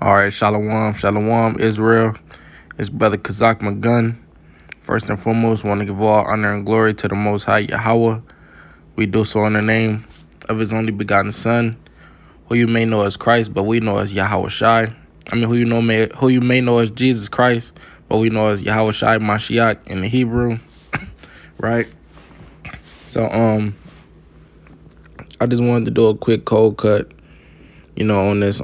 All right, Shalom, Shalom, Israel. It's Brother Kazak Magun. First and foremost, want to give all honor and glory to the Most High Yahweh. We do so in the name of His only begotten Son, who you may know as Christ, but we know as Yahweh Shai. Who you may know as Jesus Christ, but we know as Yahweh Shai Mashiach in the Hebrew, right? So, I just wanted to do a quick cold cut, on this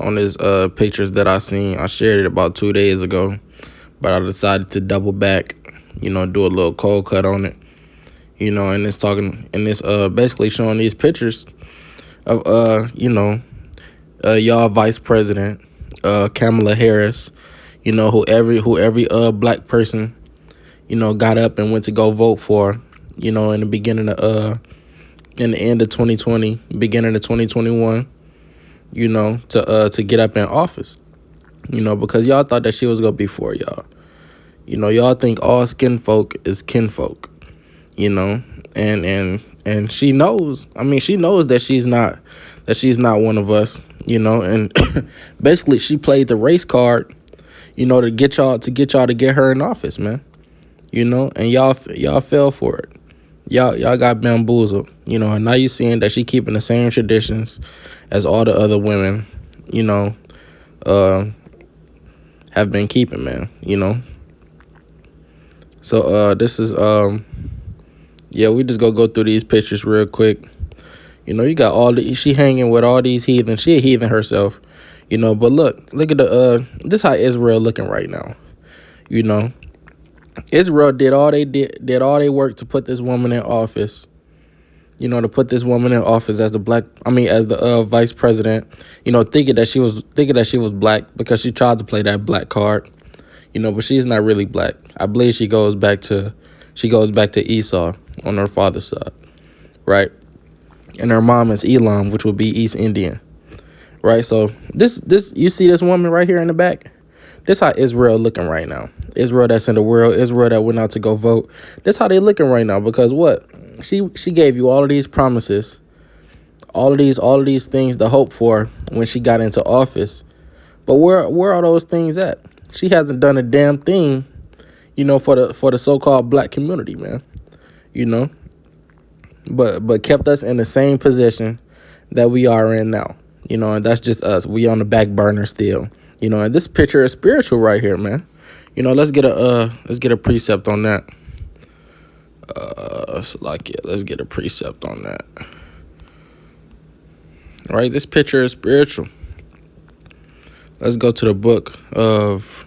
pictures that I seen. I shared it about 2 days ago, but I decided to double back, do a little cold cut on it, and it's basically showing these pictures of y'all vice president, Kamala Harris, who every black person, got up and went to go vote for, in the end of 2020, beginning of 2021, to get up in office, because y'all thought that she was gonna be for y'all. Y'all think all skin folk is kinfolk, and she knows. I mean, she knows that she's not one of us, and basically she played the race card, to get y'all to get her in office, man. And y'all fell for it. Y'all got bamboozled, and now you seeing that she keeping the same traditions as all the other women, have been keeping, man, So this is we just go through these pictures real quick. You got she hanging with all these heathen. She a heathen herself, but look at this how Israel looking right now. Israel did all they work to put this woman in office. To put this woman in office as the vice president, thinking that she was black because she tried to play that black card, but she's not really black. I believe she goes back to Esau on her father's side, right? And her mom is Elam, which would be East Indian, right? So this you see this woman right here in the back. This how Israel looking right now. Israel that's in the world. Israel that went out to go vote. This how they looking right now, because what? She gave you all of these promises, all of these things to hope for when she got into office. But where are those things at? She hasn't done a damn thing, for the so-called black community, man. But kept us in the same position that we are in now. And that's just us. We on the back burner still. And this picture is spiritual right here, man. Let's get a precept on that. Let's get a precept on that. All right, this picture is spiritual. Let's go to the book of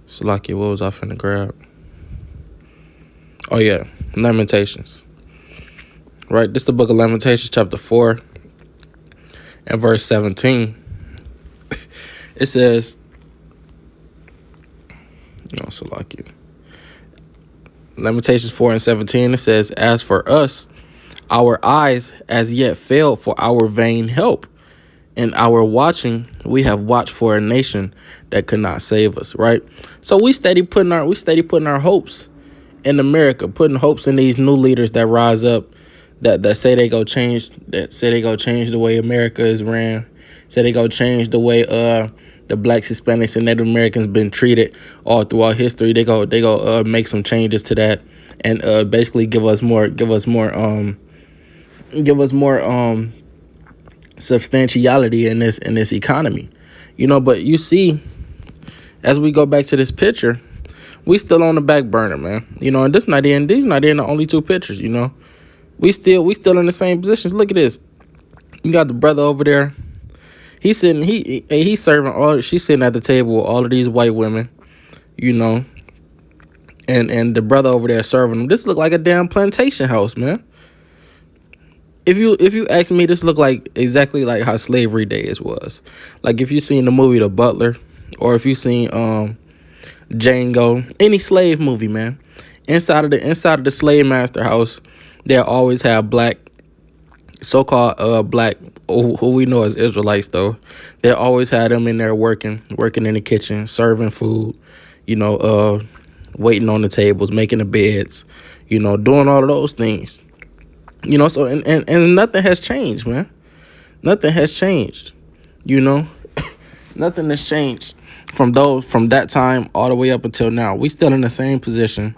Salakia. What was I finna grab? Oh yeah, Lamentations. Right, this is the book of Lamentations, chapter 4 and verse 17. It says, Salakia. Lamentations 4 and 17, it says, "As for us, our eyes as yet failed for our vain help. In our watching, we have watched for a nation that could not save us," right? So we steady putting our hopes in America, putting hopes in these new leaders that rise up, that say they go change the way America is ran, say they go change the way the blacks, Hispanics, and Native Americans been treated all throughout history. They go make some changes to that and basically give us more substantiality in this economy. But you see, as we go back to this picture, we still on the back burner, man. And these not in the only two pictures, We still in the same positions. Look at this. You got the brother over there. He's sitting. He's serving all. She's sitting at the table with all of these white women, and the brother over there serving them. This look like a damn plantation house, man. If you ask me, this look like exactly like how slavery days was. Like if you seen the movie The Butler, or if you seen Django, any slave movie, man. Inside of the slave master house, they'll always have black, so-called black, who we know as Israelites, though. They always had them in there working in the kitchen, serving food, waiting on the tables, making the beds, doing all of those things. So and nothing has changed, man. Nothing has changed, Nothing has changed from that time all the way up until now. We still in the same position.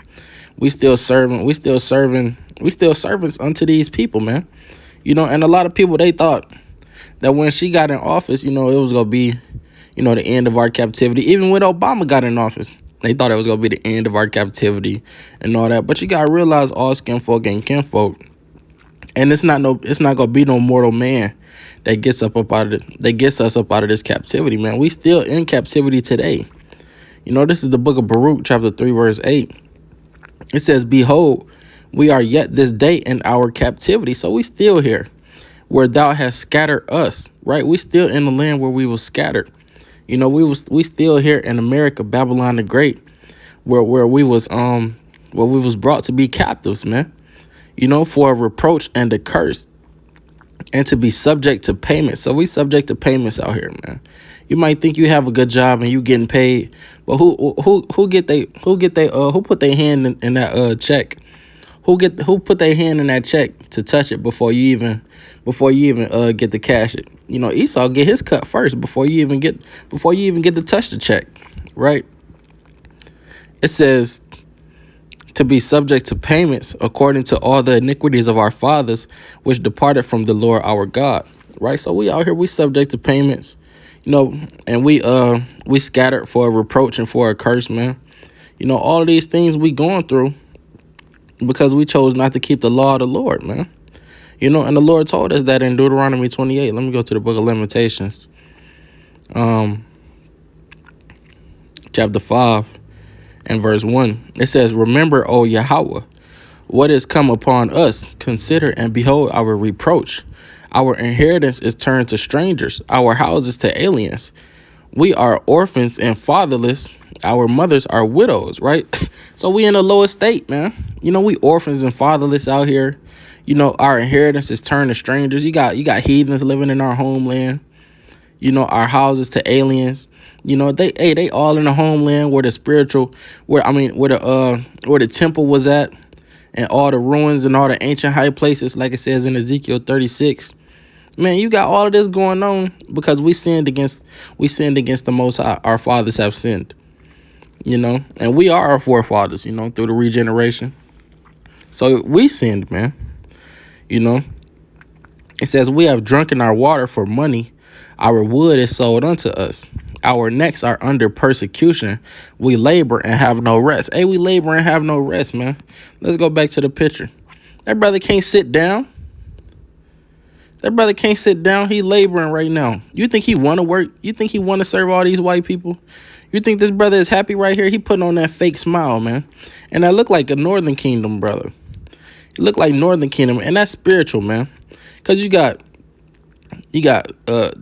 We still serving. We still serving. We still servants unto these people, man. And a lot of people, they thought that when she got in office, it was gonna be, the end of our captivity. Even when Obama got in office, they thought it was gonna be the end of our captivity and all that. But you gotta realize all skin folk and kinfolk, and it's not gonna be no mortal man that gets us up out of this captivity, man. We still in captivity today. This is the book of Baruch, chapter 3, verse 8. It says, "Behold, we are yet this day in our captivity." So we still here, where thou hast scattered us, right? We still in the land where we was scattered. We still here in America, Babylon the Great, where we was brought to be captives, man. For a reproach and a curse, and to be subject to payments. So we subject to payments out here, man. You might think you have a good job and you getting paid, but who put their hand in that check? Who put their hand in that check to touch it before you even get to cash it? Esau get his cut first before you even get to touch the check, right? It says to be subject to payments according to all the iniquities of our fathers, which departed from the Lord our God. Right? So we out here, we subject to payments, and we scattered for a reproach and for a curse, man. All of these things we going through because we chose not to keep the law of the Lord, man. And the Lord told us that in Deuteronomy 28. Let me go to the book of Lamentations. Chapter 5 and verse 1. It says, "Remember, O Yahweh, what is come upon us. Consider and behold our reproach. Our inheritance is turned to strangers, our houses to aliens. We are orphans and fatherless. Our mothers are widows," right? So we in the lowest state, man. We orphans and fatherless out here. Our inheritance is turned to strangers. You got heathens living in our homeland. Our houses to aliens. They all in the homeland where the temple was at, and all the ruins and all the ancient high places, like it says in Ezekiel 36. Man, you got all of this going on because we sinned against the Most High. Our fathers have sinned, and we are our forefathers, through the regeneration. So we sinned, man. It says, "We have drunken our water for money. Our wood is sold unto us. Our necks are under persecution. We labor and have no rest." Hey, we labor and have no rest, man. Let's go back to the picture. That brother can't sit down. He laboring right now. You think he want to work? You think he want to serve all these white people? You think this brother is happy right here? He putting on that fake smile, man. And that look like a Northern Kingdom brother. He look like Northern Kingdom, and that's spiritual, man. Because you got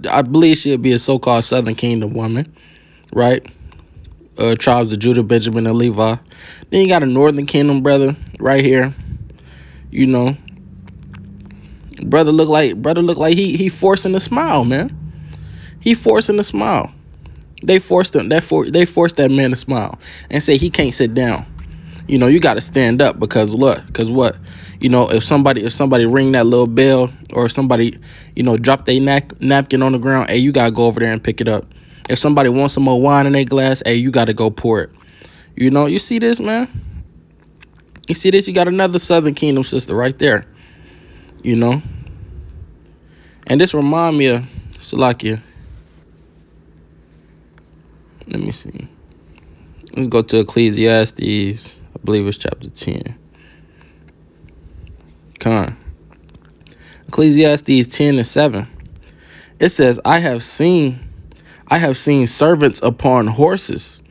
I believe she'll be a so-called Southern Kingdom woman, right? Tribes of Judah, Benjamin, and Levi. Then you got a Northern Kingdom brother right here. Brother look like he forcing a smile, man. He forcing a smile. They forced him. They forced that man to smile and say he can't sit down. You got to stand up because what? If somebody ring that little bell, or somebody, drop their napkin on the ground, hey, you got to go over there and pick it up. If somebody wants some more wine in their glass, hey, you got to go pour it. You see this, man? You see this? You got another Southern Kingdom sister right there. And this remind me of Salakia. Let me see. Let's go to Ecclesiastes. I believe it's chapter 10. Come on. Ecclesiastes 10 and 7. It says, I have seen servants upon horses,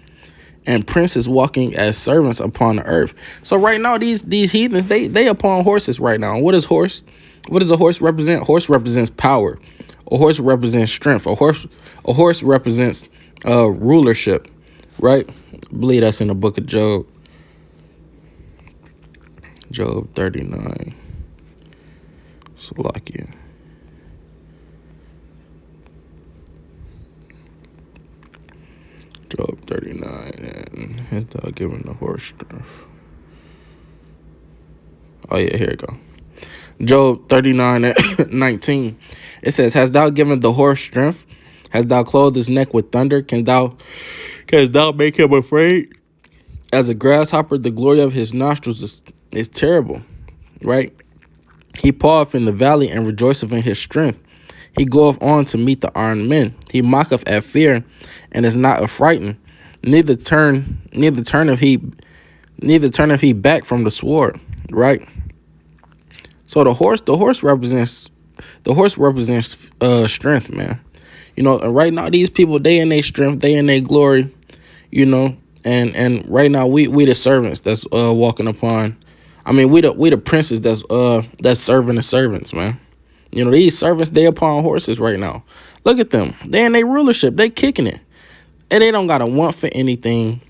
and princes walking as servants upon the earth. So right now, these heathens, they upon horses right now. What is horse? What does a horse represent? Horse represents power. A horse represents strength. A horse represents rulership, right? I believe that's in the book of Job. Job 39. Salakia. Job 39, and has thou given the horse strength? Oh yeah, here we go. Job 39 and 19. It says, hast thou given the horse strength, Hast thou clothed his neck with thunder? Canst thou make him afraid? As a grasshopper, the glory of his nostrils is terrible, right? He paweth in the valley and rejoiceth in his strength. He goeth on to meet the armed men. He mocketh at fear, and is not affrighted. Neither turneth he back from the sword. Right. So the horse represents strength, man. And right now these people, they in their strength, they in their glory. And right now we the servants that's walking upon. I mean, we the princes that's serving the servants, man. These servants, they upon horses right now. Look at them. They in their rulership. They kicking it. And they don't got a want for anything.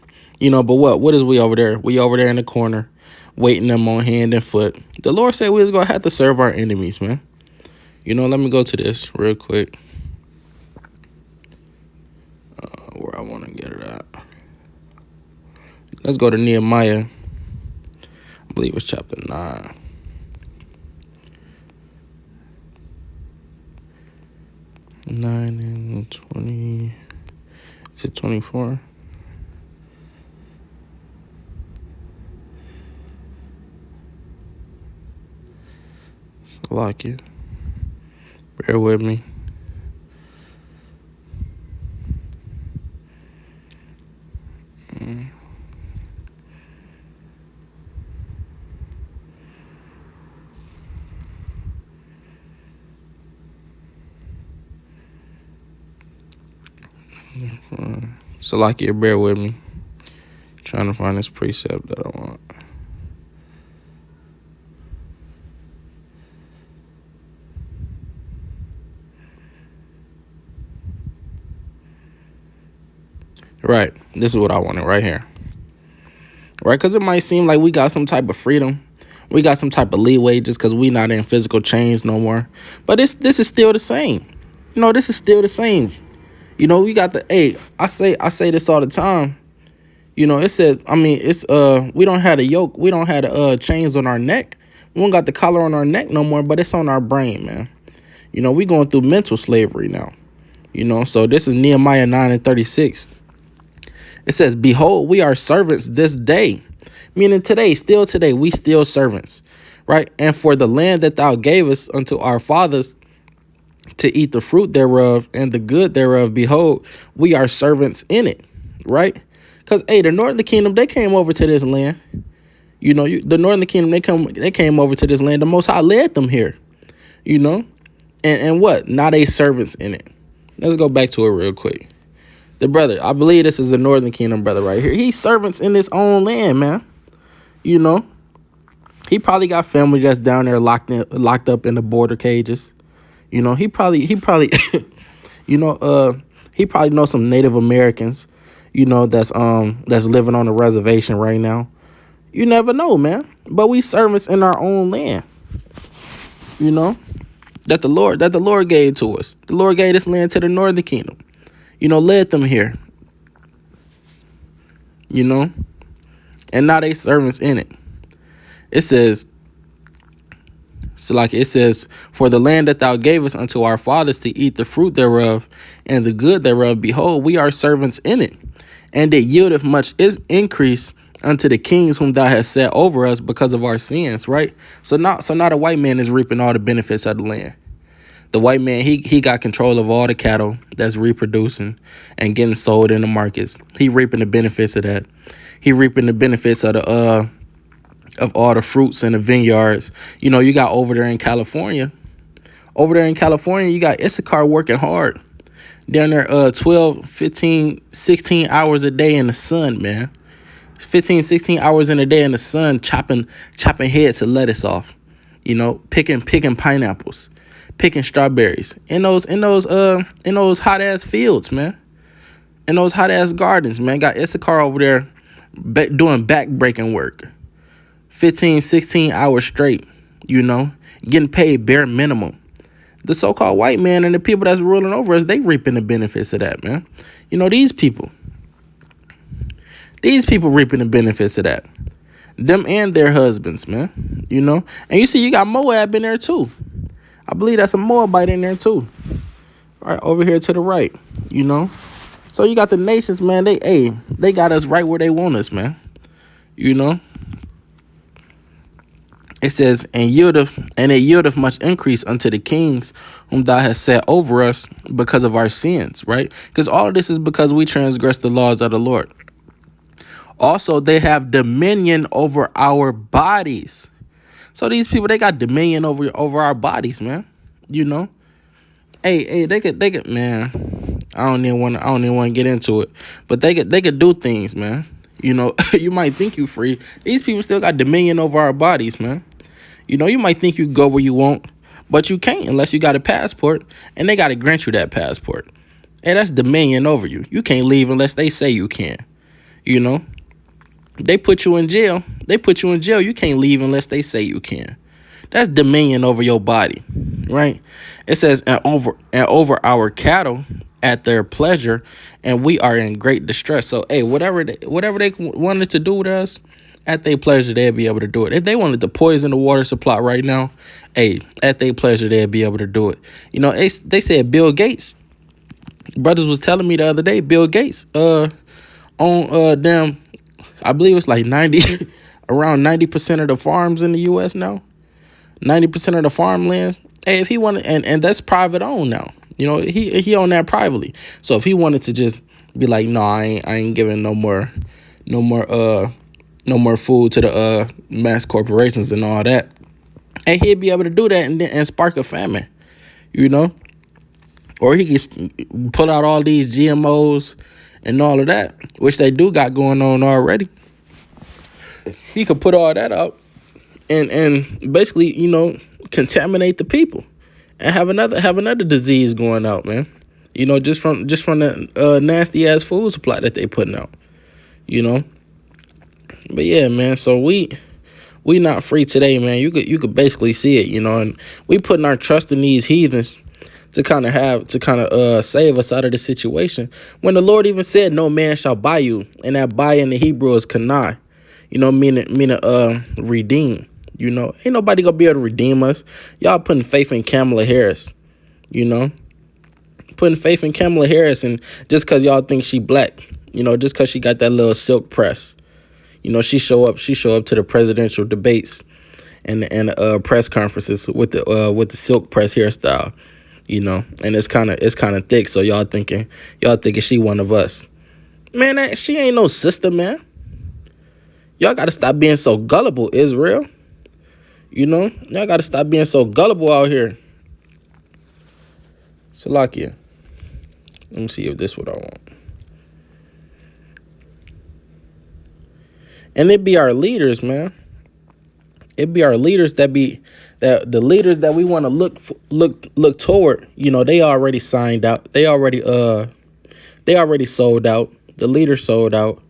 But what is we over there? We over there in the corner, waiting them on hand and foot. The Lord said we was going to have to serve our enemies, man. Let me go to this real quick. Where I want to get it at. Let's go to Nehemiah. I believe it's chapter 9. And 20 to 24. I like it. Bear with me. So like it, bear with me. Trying to find this precept that I want. Right. This is what I wanted right here. Right? Because it might seem like we got some type of freedom. We got some type of leeway just because we not in physical chains no more. But this is still the same. This is still the same. We got I say this all the time. It says, we don't have the yoke. We don't have the chains on our neck. We don't got the collar on our neck no more, but it's on our brain, man. We going through mental slavery now. So this is Nehemiah 9:36. It says, behold, we are servants this day. Meaning still today, we still servants, right? And for the land that thou gavest unto our fathers to eat the fruit thereof and the good thereof, behold, we are servants in it, right? Because, the northern kingdom, they came over to this land. The northern kingdom, they came over to this land. The Most High led them here, And what? Now they servants in it. Let's go back to it real quick. The brother, I believe this is the northern kingdom brother right here. He's servants in his own land, man. He probably got family that's down there locked up in the border cages. He probably he probably knows some Native Americans, that's living on a reservation right now. You never know, man. But we servants in our own land. That the Lord gave to us. The Lord gave this land to the northern kingdom. Led them here. And now they servants in it. It says, for the land that thou gavest unto our fathers to eat the fruit thereof and the good thereof, behold, we are servants in it. And it yieldeth much increase unto the kings whom thou hast set over us because of our sins, right? So now the white man is reaping all the benefits of the land. The white man, he got control of all the cattle that's reproducing and getting sold in the markets. He reaping the benefits of that. He reaping the benefits of all the fruits in the vineyards. You got over there in California. You got Issachar working hard. Down there 12, 15, 16 hours a day in the sun, man. 15, 16 hours in a day in the sun, chopping heads of lettuce off. Picking pineapples. Picking strawberries in those hot ass fields, man. In those hot ass gardens, man. Got Issachar over there doing back breaking work. 15, 16 hours straight, getting paid bare minimum. The so-called white man and the people that's ruling over us, they reaping the benefits of that, man. These people reaping the benefits of that. Them and their husbands, man. And you see, you got Moab in there too. I believe that's a Moabite in there too. right over here to the right, you know. So you got the nations, man. They got us right where they want us, man. You know. It says, and it yieldeth much increase unto the kings whom thou hast set over us because of our sins, right? Because all of this is because we transgress the laws of the Lord. Also, they have dominion over our bodies. So these people, they got dominion over our bodies, man. You know? They could, man. I don't even want to get into it. But they could do things, man. You know, you might think you free. These people still got dominion over our bodies, man. You know, you might think you go where you want, but you can't unless you got a passport, and they got to grant you that passport. And that's dominion over you. You can't leave unless they say you can. You know, they put you in jail. You can't leave unless they say you can. That's dominion over your body, right? It says, and over our cattle at their pleasure, and we are in great distress. So, hey, whatever they wanted to do with us, at their pleasure, they'd be able to do it. If they wanted to poison the water supply right now, hey, at their pleasure, they'd be able to do it. You know, they said Bill Gates. Brothers was telling me the other day, Bill Gates, on them, I believe it's like 90, around 90% of the farms in the U.S. now, 90% of the farmlands. Hey, if he wanted, and that's private owned now. You know, he owned that privately. So if he wanted to just be like, no, I ain't giving no more food to the mass corporations and all that, and he'd be able to do that and spark a famine, you know. Or he could pull out all these GMOs and all of that, which they do got going on already. He could put all that out and basically, you know, contaminate the people and have another disease going out, man. You know, just from the nasty ass food supply that they putting out, you know. But yeah, man, so we not free today, man. You could basically see it, you know, and we putting our trust in these heathens to kind of save us out of the situation. When the Lord even said, "No man shall buy you," and that "buy" in the Hebrew is kanai, you know, meaning redeem. You know, ain't nobody gonna be able to redeem us. Y'all putting faith in Kamala Harris, you know, putting faith in Kamala Harris, and just cause y'all think she black, you know, just cause she got that little silk press. You know, she show up to the presidential debates and press conferences with the silk press hairstyle, you know, and it's kind of thick. So y'all thinking she one of us, man. She ain't no sister, man. Y'all gotta stop being so gullible, Israel. You know, y'all gotta stop being so gullible out here. Salakia, let me see if this what I want. And it be our leaders, man. It be our leaders that the leaders that we want to look toward. You know, they already signed out. They already sold out. The leaders sold out.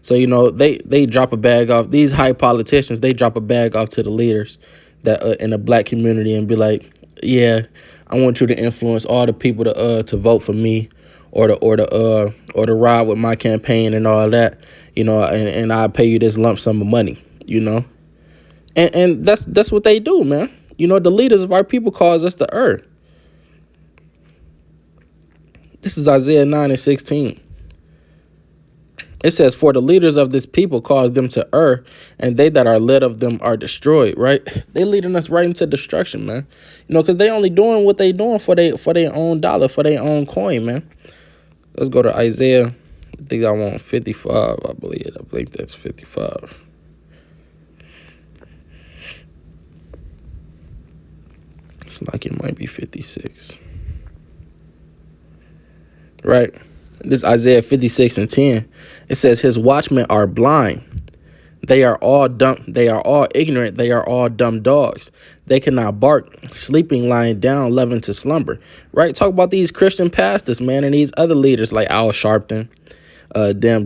So, you know, they drop a bag off. These high politicians, they drop a bag off to the leaders that in the black community and be like, yeah, I want you to influence all the people to vote for me or to ride with my campaign and all that. You know, and I'll pay you this lump sum of money, you know. And that's what they do, man. You know, the leaders of our people cause us to err. This is Isaiah 9:16. It says, for the leaders of this people cause them to err, and they that are led of them are destroyed, right? They leading us right into destruction, man. You know, because they only doing what they doing for their own dollar, for their own coin, man. Let's go to Isaiah. I think I want 55, I believe. I believe that's 55. It's like it might be 56. Right? This Isaiah 56:10. It says, his watchmen are blind. They are all dumb. They are all ignorant. They are all dumb dogs. They cannot bark, sleeping, lying down, loving to slumber. Right? Talk about these Christian pastors, man, and these other leaders like Al Sharpton,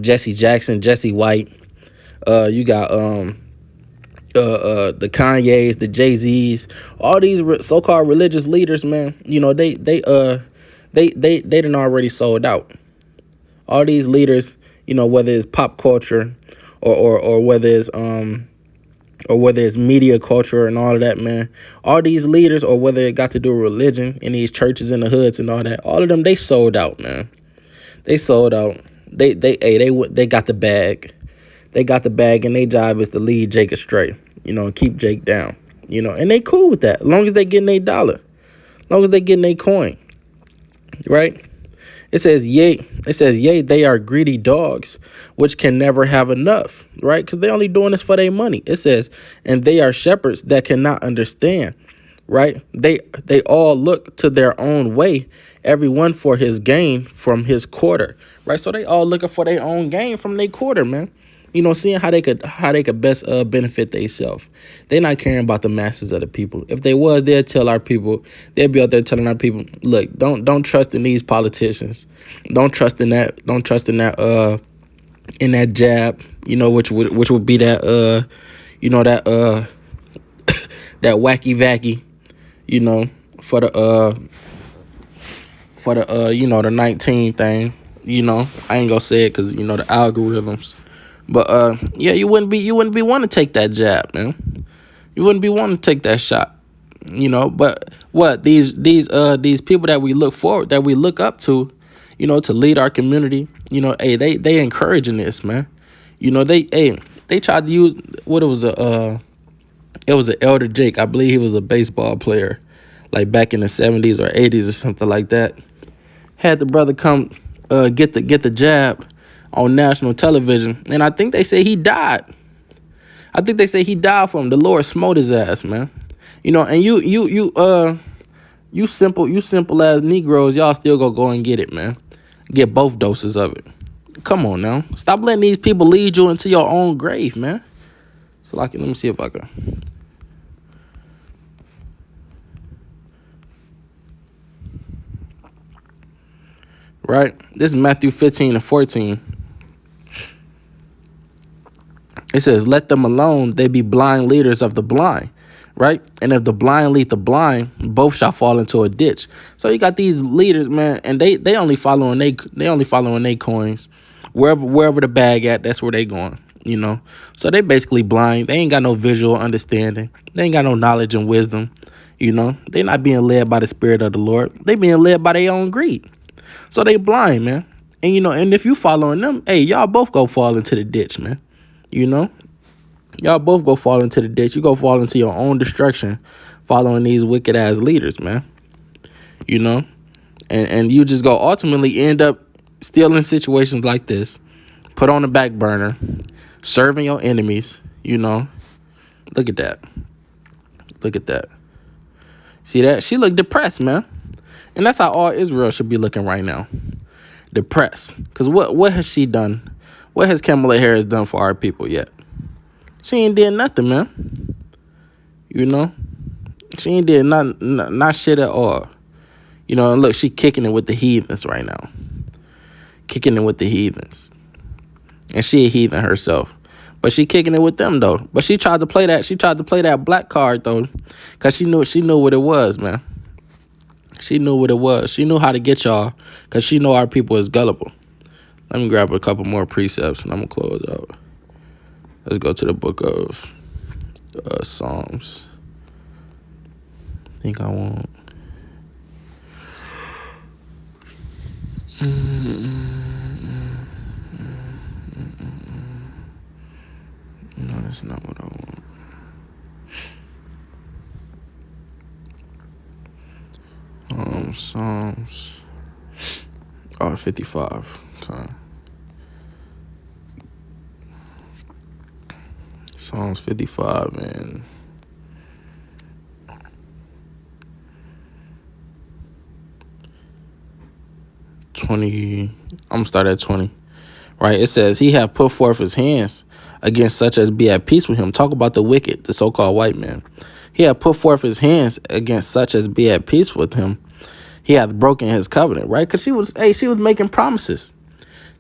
Jesse Jackson, Jesse White. You got the Kanyes, the Jay-Z's, all these so-called religious leaders, man. You know, they done already sold out. All these leaders, you know, whether it's pop culture or whether it's or whether it's media culture and all of that, man. All these leaders, or whether it got to do with religion in these churches in the hoods and all that, all of them, they sold out, man. They sold out. They got the bag. They got the bag, and their job is to lead Jake astray, and keep Jake down, and they cool with that, as long as they getting their dollar, as long as they getting their coin, right? It says, yea, they are greedy dogs, which can never have enough, right? Because they only doing this for their money. It says, and they are shepherds that cannot understand, right? They all look to their own way, everyone for his gain from his quarter, right? So they all looking for their own gain from their quarter, man. Seeing how they could best benefit themselves. They're not caring about the masses of the people. If they was, they'd tell our people. They'd be out there telling our people, look, don't trust in these politicians. Don't trust in that. Don't trust in that. In that jab. Which would be that. That that wacky vacky. For the the 19 thing. I ain't gonna say it because the algorithms. But yeah, you wouldn't be wanting to take that jab, man. You wouldn't be wanting to take that shot, But what these people that we look up to, to lead our community, they encouraging this, man. They tried to use what it was an Elder Jake. I believe he was a baseball player, like back in the 70s or 80s or something like that. Had the brother come get the jab on national television, and I think they say he died. I think they say he died from the Lord smote his ass, man. And you simple as Negroes, y'all still go and get it, man. Get both doses of it. Come on now, stop letting these people lead you into your own grave, man. So let me see if I can. Right, this is Matthew 15:14. It says, let them alone, they be blind leaders of the blind, right? And if the blind lead the blind, both shall fall into a ditch. So you got these leaders, man, and they only following they coins. Wherever the bag at, that's where they going, So they basically blind. They ain't got no visual understanding. They ain't got no knowledge and wisdom, They not being led by the Spirit of the Lord. They being led by their own greed. So they blind, man. And and if you following them, hey, y'all both go fall into the ditch, man. Y'all both go fall into the ditch. You go fall into your own destruction following these wicked ass leaders, man. And you just go ultimately end up still in situations like this, put on the back burner, serving your enemies, Look at that. Look at that. See that? She looked depressed, man. And that's how all Israel should be looking right now. Depressed. Because what has she done? What has Kamala Harris done for our people yet? She ain't did nothing, man. She ain't did not shit at all. And look, she kicking it with the heathens right now. Kicking it with the heathens. And she a heathen herself. But she kicking it with them, though. But she tried to play that. She tried to play that black card, though. Because she knew what it was, man. She knew what it was. She knew how to get y'all. Because she know our people is gullible. Let me grab a couple more precepts and I'm going to close out. Let's go to the book of Psalms. I think I want... No, that's not what I want. Psalms. 55. Okay. Psalms 55 and 20. I'm gonna start at 20. Right? It says, he hath put forth his hands against such as be at peace with him. Talk about the wicked, the so-called white man. He hath put forth his hands against such as be at peace with him. He hath broken his covenant, right? Because she was making promises.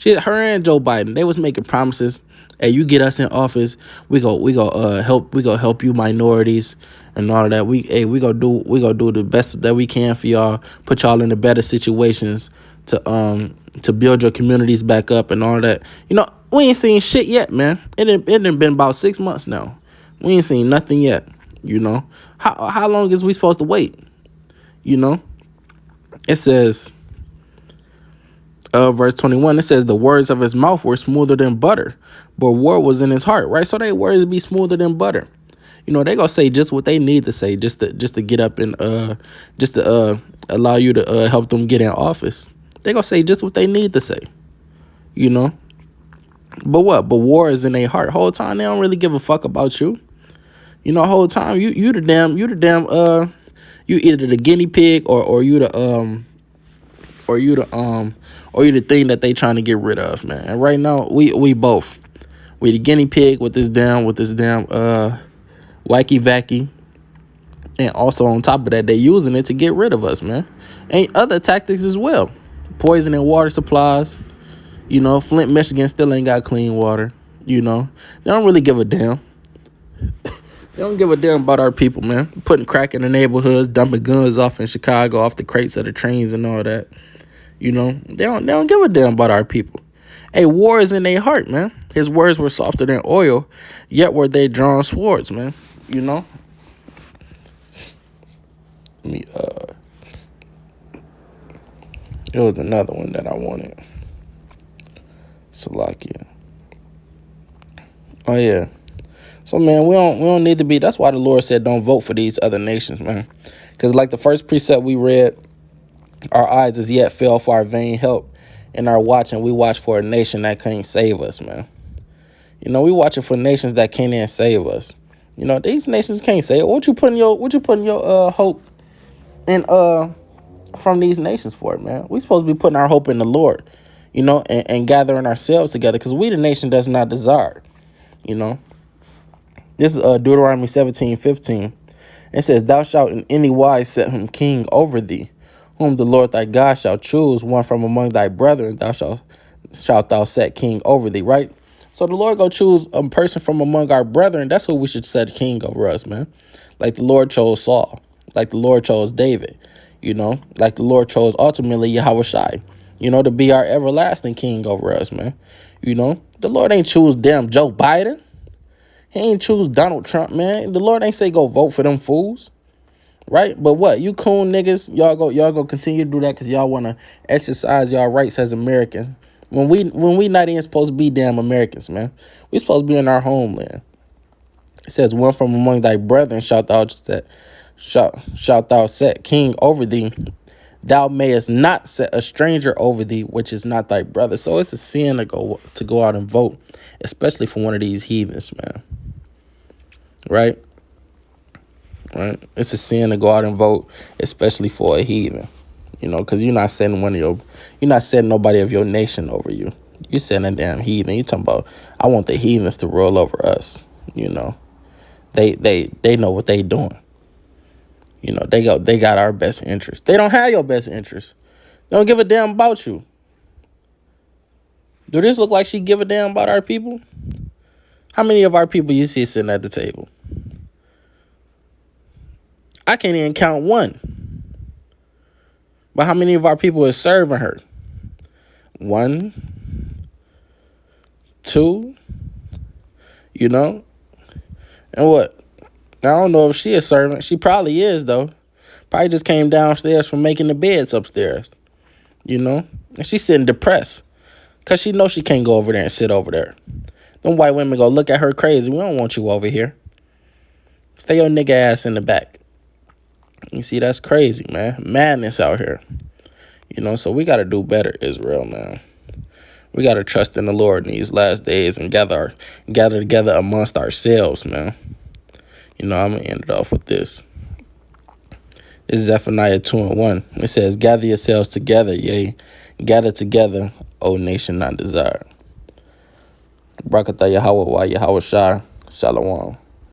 Her and Joe Biden, they was making promises. Hey, you get us in office, we go help you minorities and all of that. We go do the best that we can for y'all, put y'all in the better situations to build your communities back up and all that. We ain't seen shit yet, man. It done been about 6 months now. We ain't seen nothing yet. You know, how long is we supposed to wait? You know, it says, verse 21. It says the words of his mouth were smoother than butter, but war was in his heart. Right, so they words be smoother than butter. You know, they gonna say just what they need to say, just to get up and just to allow you to help them get in office. They gonna say just what they need to say. You know, but what? But war is in their heart. Whole time they don't really give a fuck about you. You know, whole time you either the guinea pig or you the thing that they trying to get rid of, man. And right now we both. We the guinea pig with this damn wacky vacky. And also on top of that, they using it to get rid of us, man. And other tactics as well. Poisoning water supplies. You know, Flint, Michigan still ain't got clean water. You know, they don't really give a damn. They don't give a damn about our people, man. Putting crack in the neighborhoods, dumping guns off in Chicago, off the crates of the trains and all that. You know, they don't give a damn about our people. Hey, war is in their heart, man. His words were softer than oil, yet were they drawn swords, man. You know. Let me It was another one that I wanted. Salakia. Oh yeah. So man, we don't need to be. That's why the Lord said don't vote for these other nations, man. Because like the first precept we read, our eyes as yet fail for our vain help, and our watching we watch for a nation that can't save us, man. You know, we watching for nations that can't even save us. You know, these nations can't save. What you putting your hope in from these nations for, man? We supposed to be putting our hope in the Lord, you know, and gathering ourselves together, because we the nation does not desire. You know. This is Deuteronomy 17:15. It says, thou shalt in any wise set him king over thee, whom the Lord thy God shall choose, one from among thy brethren, shalt thou set king over thee, right? So the Lord go choose a person from among our brethren. That's who we should set king over us, man. Like the Lord chose Saul, like the Lord chose David, you know, like the Lord chose ultimately Yahushai, you know, to be our everlasting king over us, man. You know, the Lord ain't choose damn Joe Biden. He ain't choose Donald Trump, man. The Lord ain't say go vote for them fools, right? But what, you coon niggas, y'all go continue to do that because y'all want to exercise y'all rights as Americans. When we not even supposed to be damn Americans, man. We supposed to be in our homeland. It says, one from among thy brethren shalt thou set king over thee. Thou mayest not set a stranger over thee, which is not thy brother. So it's a sin to go out and vote, especially for one of these heathens, man. Right? It's a sin to go out and vote, especially for a heathen. You know, because you're not setting nobody of your nation over you. You're setting a damn heathen. You talking about, I want the heathens to roll over us. You know, they know what they doing. You know, they got our best interest. They don't have your best interest. They don't give a damn about you. Do this look like she give a damn about our people? How many of our people you see sitting at the table? I can't even count one. But how many of our people is serving her? 1, 2, you know? And what? I don't know if she a servant. She probably is, though. Probably just came downstairs from making the beds upstairs, you know? And she's sitting depressed because she knows she can't go over there and sit over there. Them white women go look at her crazy. We don't want you over here. Stay your nigga ass in the back. You see, that's crazy, man. Madness out here. You know, so we got to do better, Israel, man. We got to trust in the Lord in these last days and gather together amongst ourselves, man. You know, I'm going to end it off with this. This is Zephaniah 2:1. It says, gather yourselves together, yea, gather together, O nation not desired. Barakatah Yahweh wa Yahweh Shai. Shalom.